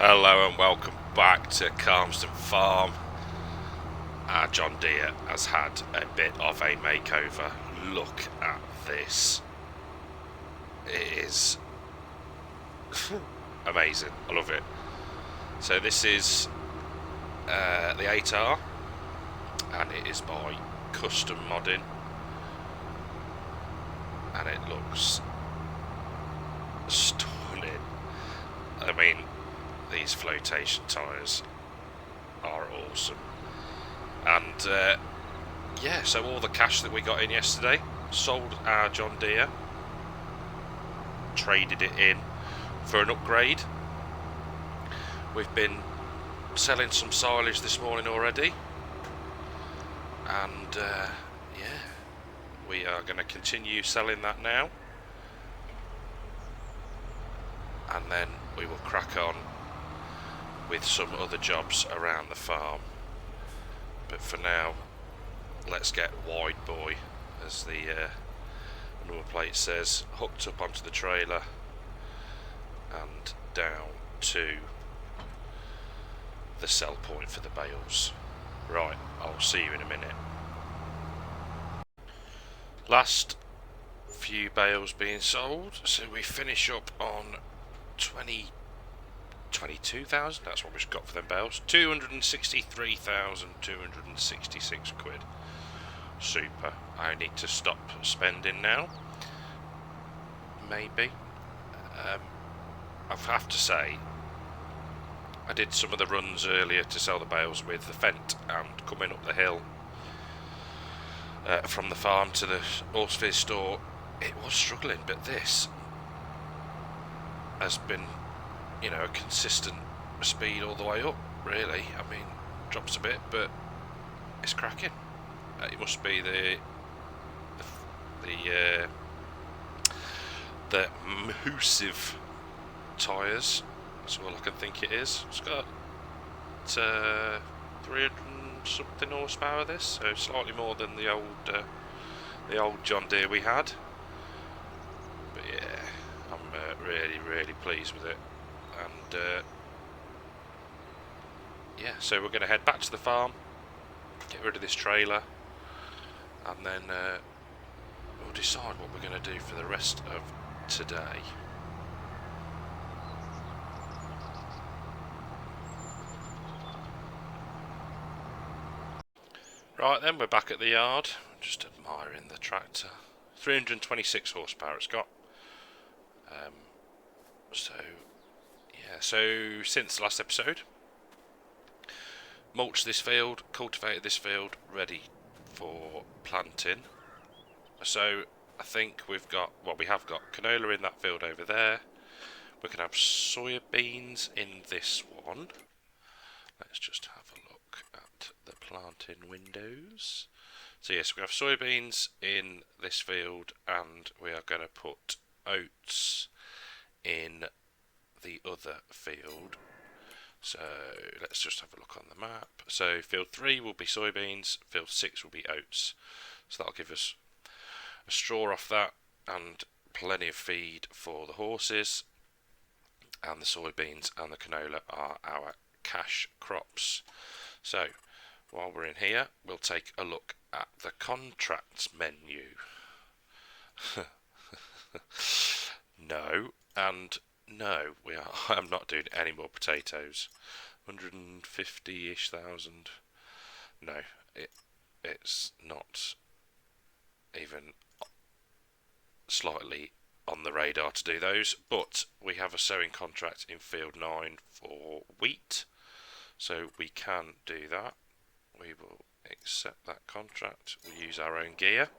Hello and welcome back to Calmsden Farm. Our John Deere has had a bit of a makeover. Look at this. It is amazing. I love it. So this is the 8R and it is by Custom Modding and it looks stunning. I mean, these flotation tyres are awesome. And yeah, so all the cash that we got in yesterday, sold our John Deere, traded it in for an upgrade. We've been selling some silage this morning already, and yeah, we are going to continue selling that now, and then we will crack on with some other jobs around the farm. But for now, let's get Wide Boy, as the number plate says, hooked up onto the trailer and down to the sell point for the bales. Right, I'll see you in a minute. Last few bales being sold, so we finish up on 22,000, that's what we've got for them bales. 263,266 quid. Super. I need to stop spending now. Maybe. I have to say, I did some of the runs earlier to sell the bales with the Fent, and coming up the hill from the farm to the Horsefear store, it was struggling, but this has been, you know, a consistent speed all the way up, really. I mean, drops a bit, but it's cracking. It must be the Mahusive tyres. That's all I can think it is. It's got 300 something horsepower. This, so slightly more than the old John Deere we had. But yeah, I'm really pleased with it. And yeah, so we're going to head back to the farm, get rid of this trailer, and then we'll decide what we're going to do for the rest of today. Right then, we're back at the yard, just admiring the tractor. 326 horsepower it's got. So yeah, so since the last episode, mulched this field, cultivated this field, ready for planting. So I think we have got canola in that field over there. We can have soybeans in this one. Let's just have a look at the planting windows. So yes, we have soybeans in this field, and we are going to put oats in the other field. So let's just have a look on the map. So field 3 will be soybeans, field 6 will be oats. So that'll give us a straw off that and plenty of feed for the horses. And the soybeans and the canola are our cash crops. So while we're in here, we'll take a look at the contracts menu. No, and no, I'm not doing any more potatoes. 150-ish thousand. No, it's not even slightly on the radar to do those, but we have a sowing contract in field 9 for wheat, so we can do that. We will accept that contract. We'll use our own gear.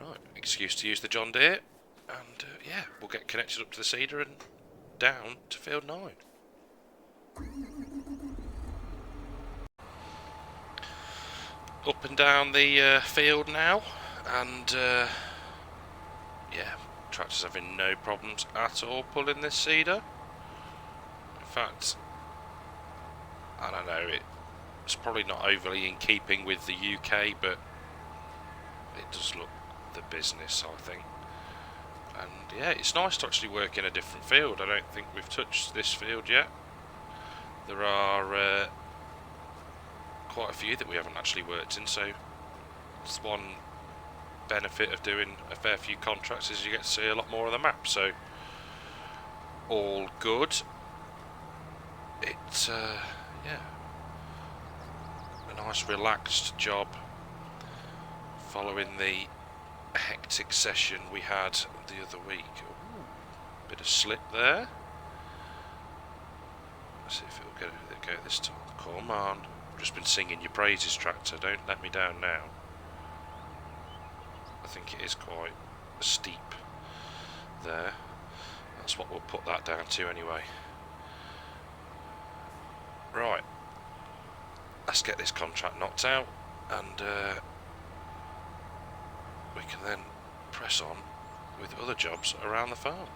Right, excuse to use the John Deere, and yeah, we'll get connected up to the seeder and down to field 9. Up and down the field now, and yeah, tractor's having no problems at all pulling this seeder. In fact, I don't know, it's probably not overly in keeping with the UK, but it does look the business, I think. And yeah, it's nice to actually work in a different field. I don't think we've touched this field yet. There are quite a few that we haven't actually worked in, so it's one benefit of doing a fair few contracts is you get to see a lot more of the map. So all good. It's yeah, a nice relaxed job following the hectic session we had the other week. Ooh, bit of slip there. Let's see if it'll go this time. Come on. I've just been singing your praises, tractor. Don't let me down now. I think it is quite steep there. That's what we'll put that down to anyway. Right. Let's get this contract knocked out, and we can then press on with other jobs around the farm.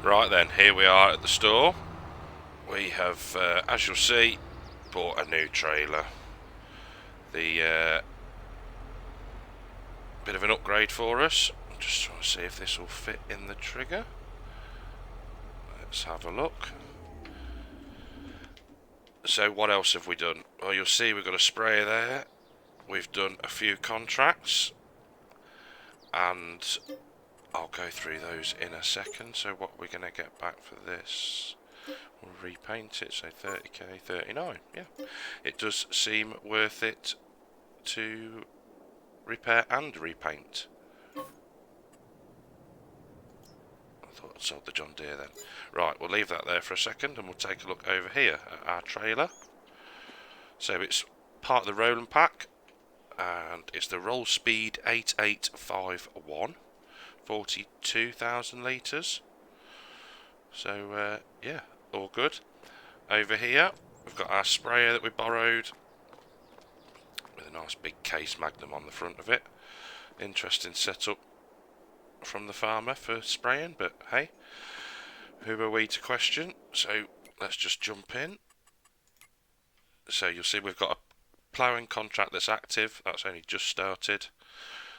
Right then, here we are at the store. We have, as you'll see, bought a new trailer. The bit of an upgrade for us. I'm just trying to see if this will fit in the trigger. Let's have a look. So what else have we done? Well, you'll see we've got a sprayer there. We've done a few contracts, and I'll go through those in a second. So what we're going to get back for this, we'll repaint it, so 30k, 39, yeah. It does seem worth it to repair and repaint. I thought I'd sold the John Deere then. Right, we'll leave that there for a second and we'll take a look over here at our trailer. So it's part of the Roland pack, and it's the Roll Speed 8851, 42,000 litres. So yeah, all good. Over here we've got our sprayer that we borrowed with a nice big case magnum on the front of it. Interesting setup from the farmer for spraying, but hey, who are we to question? So let's just jump in. So you'll see we've got a ploughing contract that's active. That's only just started.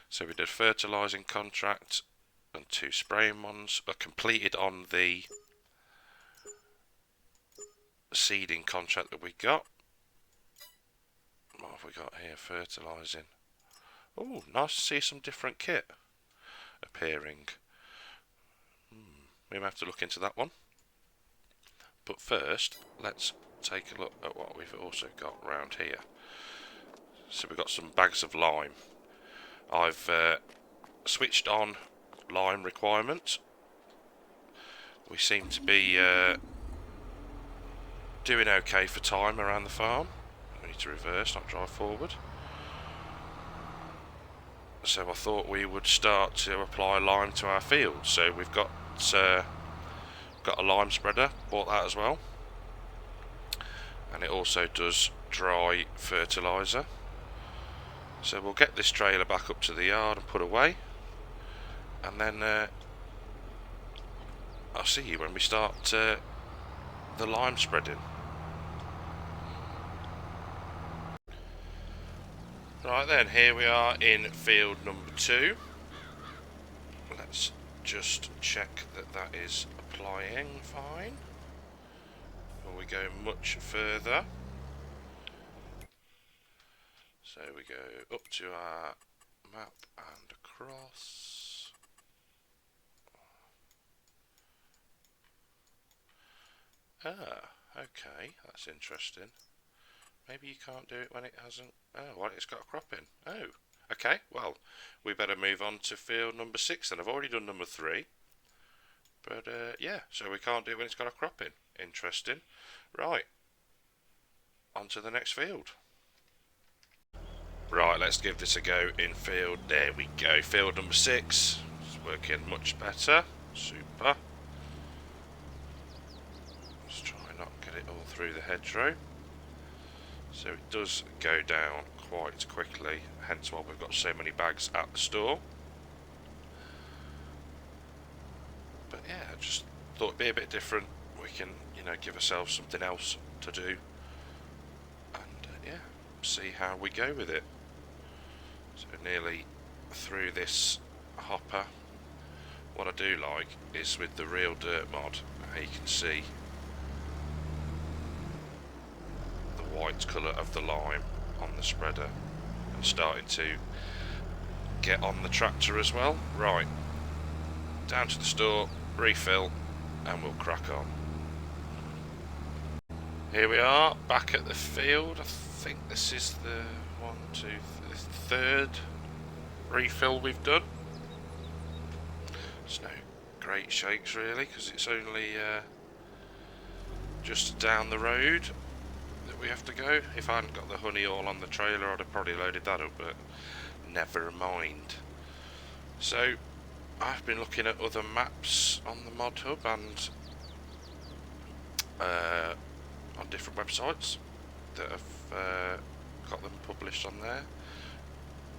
So we did fertilising contract and 2 spraying ones. Are completed on the seeding contract that we got. What have we got here? Fertilising. Oh, nice to see some different kit appearing. We may have to look into that one. But first, let's take a look at what we've also got around here. So we've got some bags of lime. I've switched on lime requirement. We seem to be doing okay for time around the farm. We need to reverse, not drive forward. So I thought we would start to apply lime to our field. So we've got a lime spreader, bought that as well, and it also does dry fertiliser. So we'll get this trailer back up to the yard and put away, and then I'll see you when we start the lime spreading. Right then, here we are in field number 2. Let's just check that that is applying fine before we go much further. So we go up to our map and across. Ah, okay, that's interesting. Maybe you can't do it when it hasn't... Oh, well, it's got a crop in. Oh, okay, well, we better move on to field number 6 then. I've already done number 3. But, yeah, so we can't do it when it's got a crop in. Interesting. Right, on to the next field. Right, let's give this a go in field... There we go, field number 6. It's working much better. Super. Let's try not get it all through the hedgerow. So it does go down quite quickly, hence why we've got so many bags at the store. But yeah, I just thought it'd be a bit different. We can, you know, give ourselves something else to do, and yeah, see how we go with it. So nearly through this hopper. What I do like is with the real dirt mod, how you can see white colour of the lime on the spreader and starting to get on the tractor as well. Right, down to the store, refill, and we'll crack on. Here we are, back at the field. I think this is the third refill we've done. There's no great shakes really, because it's only just down the road that we have to go. If I hadn't got the honey all on the trailer, I'd have probably loaded that up, but never mind. So I've been looking at other maps on the Mod Hub and on different websites that have got them published on there.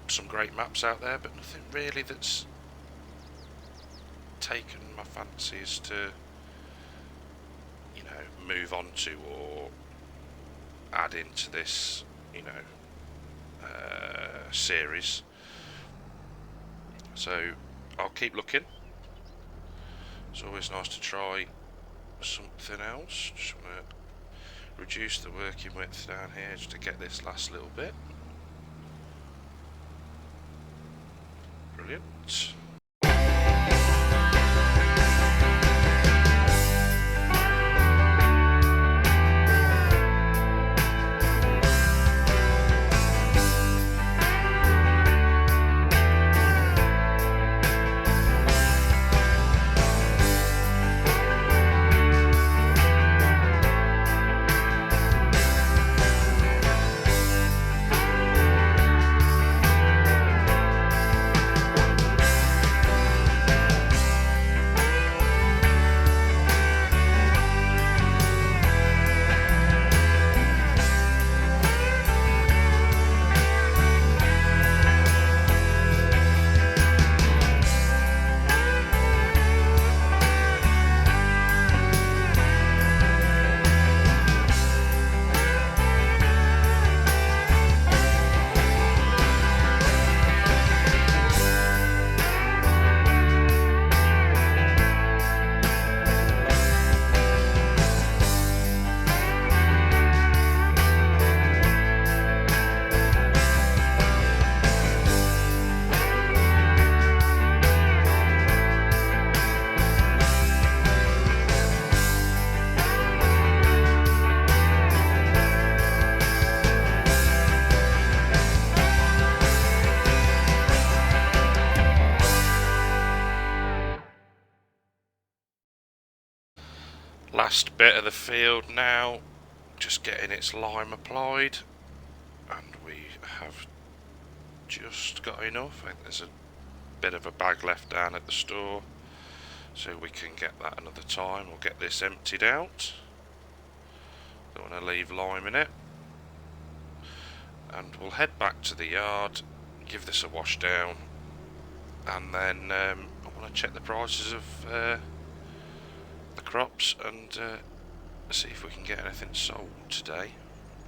Some great maps out there, but nothing really that's taken my fancies to, you know, move on to or add into this, you know, series. So I'll keep looking. It's always nice to try something else. Just want to reduce the working width down here just to get this last little bit. Brilliant. Last bit of the field now, just getting its lime applied, and we have just got enough. I think there's a bit of a bag left down at the store, so we can get that another time. We'll get this emptied out. Don't want to leave lime in it. And we'll head back to the yard, give this a wash down, and then I want to check the prices of the crops and see if we can get anything sold today,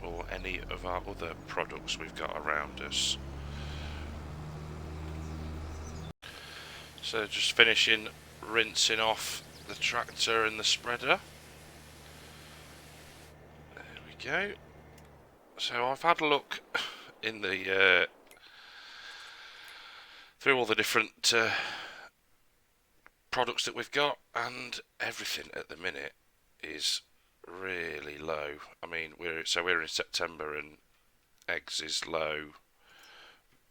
or any of our other products we've got around us. So just finishing rinsing off the tractor and the spreader. There we go. So I've had a look in the through all the different products that we've got, and everything at the minute is really low. I mean, we're in September and eggs is low,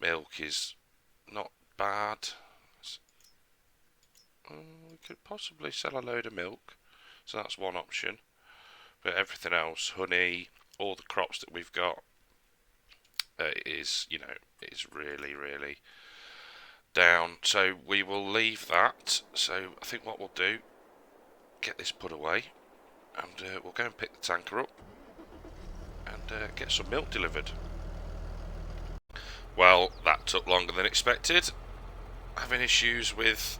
milk is not bad. We could possibly sell a load of milk, so that's one option. But everything else, honey, all the crops that we've got is really down. So we will leave that. So I think what we'll do, get this put away, and we'll go and pick the tanker up and get some milk delivered. Well, that took longer than expected. Having issues with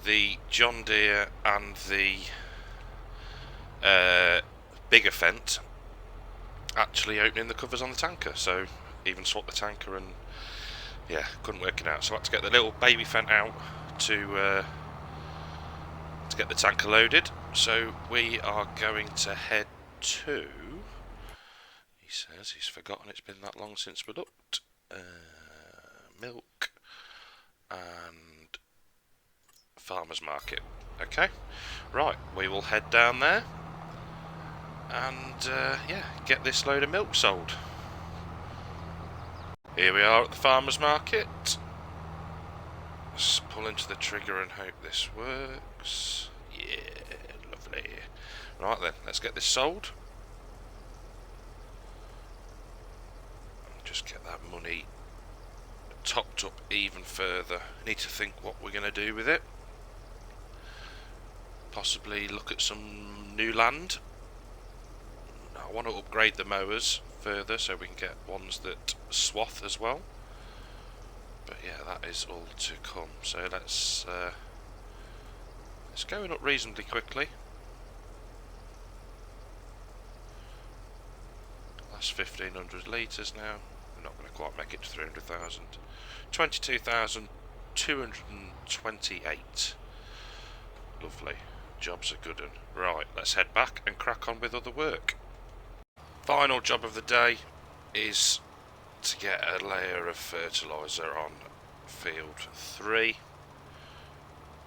the John Deere and the bigger Fendt actually opening the covers on the tanker, so even swapped the tanker and yeah, couldn't work it out. So I had to get the little baby Fendt out to get the tanker loaded. So we are going to head to, he says he's forgotten it's been that long since we looked, milk and farmers market. Okay, right, we will head down there and yeah, get this load of milk sold. Here we are at the farmers market. Let's pull into the trigger and hope this works. Yeah, lovely. Right then, let's get this sold. Just get that money topped up even further. Need to think what we're going to do with it. Possibly look at some new land. I want to upgrade the mowers further so we can get ones that swath as well. But yeah, that is all to come. So let's it's going up reasonably quickly. That's 1,500 litres now. We're not going to quite make it to 300,000. 22,228. Lovely. Job's a good one. Right, let's head back and crack on with other work. Final job of the day is to get a layer of fertiliser on field 3.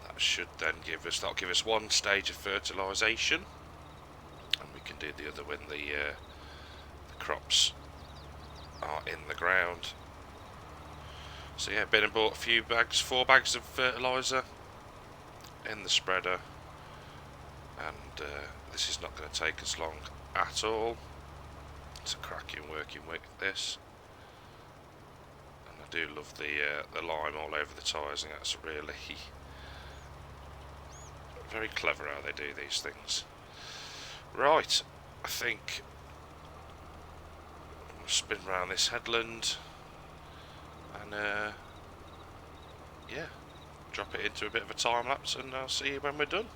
That should then that'll give us one stage of fertilisation, and we can do the other when the crops are in the ground. So yeah, been and bought a few bags, 4 bags of fertiliser in the spreader, and this is not going to take us long at all. It's a cracking working wick, this, and I do love the lime all over the tyres. I think that's really very clever how they do these things. Right, I think we'll spin round this headland and yeah, drop it into a bit of a time lapse, and I'll see you when we're done.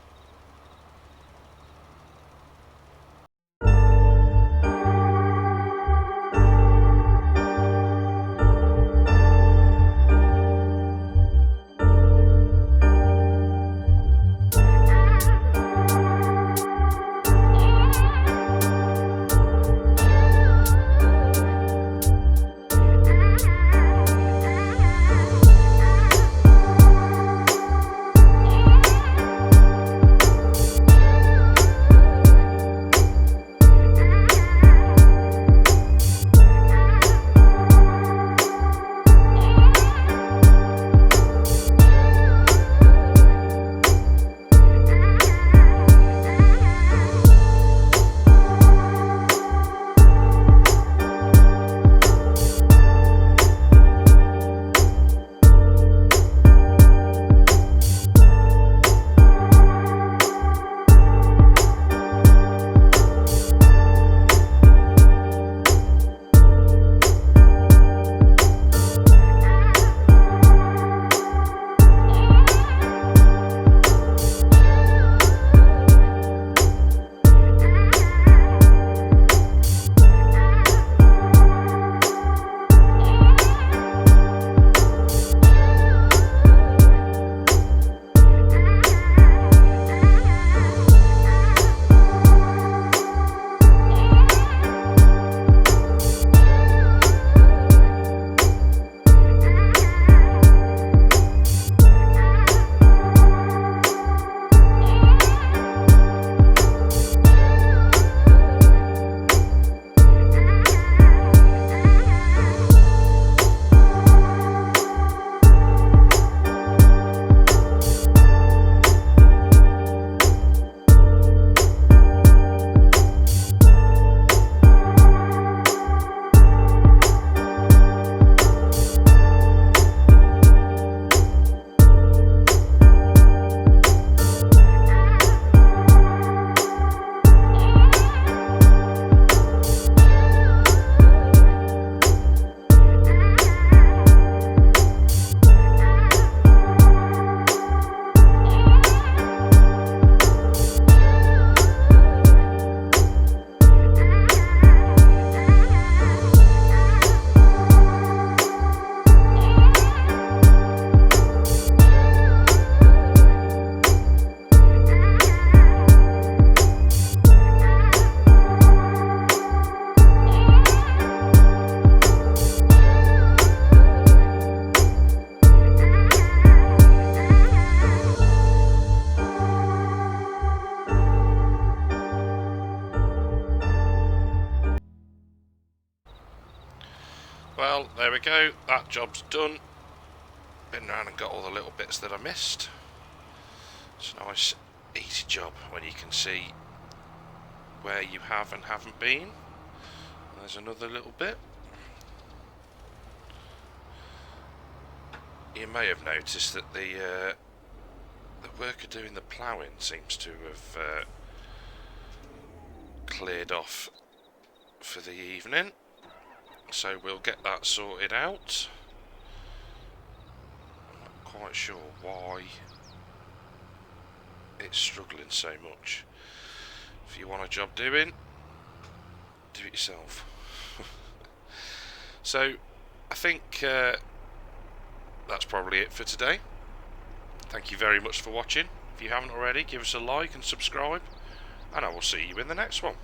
Well, there we go. That job's done. Been round and got all the little bits that I missed. It's a nice, easy job when you can see where you have and haven't been. There's another little bit. You may have noticed that the worker doing the ploughing seems to have cleared off for the evening, so we'll get that sorted out. I'm not quite sure why it's struggling so much. If you want a job doing, do it yourself. So I think that's probably it for today. Thank you very much for watching. If you haven't already, give us a like and subscribe, and I will see you in the next one.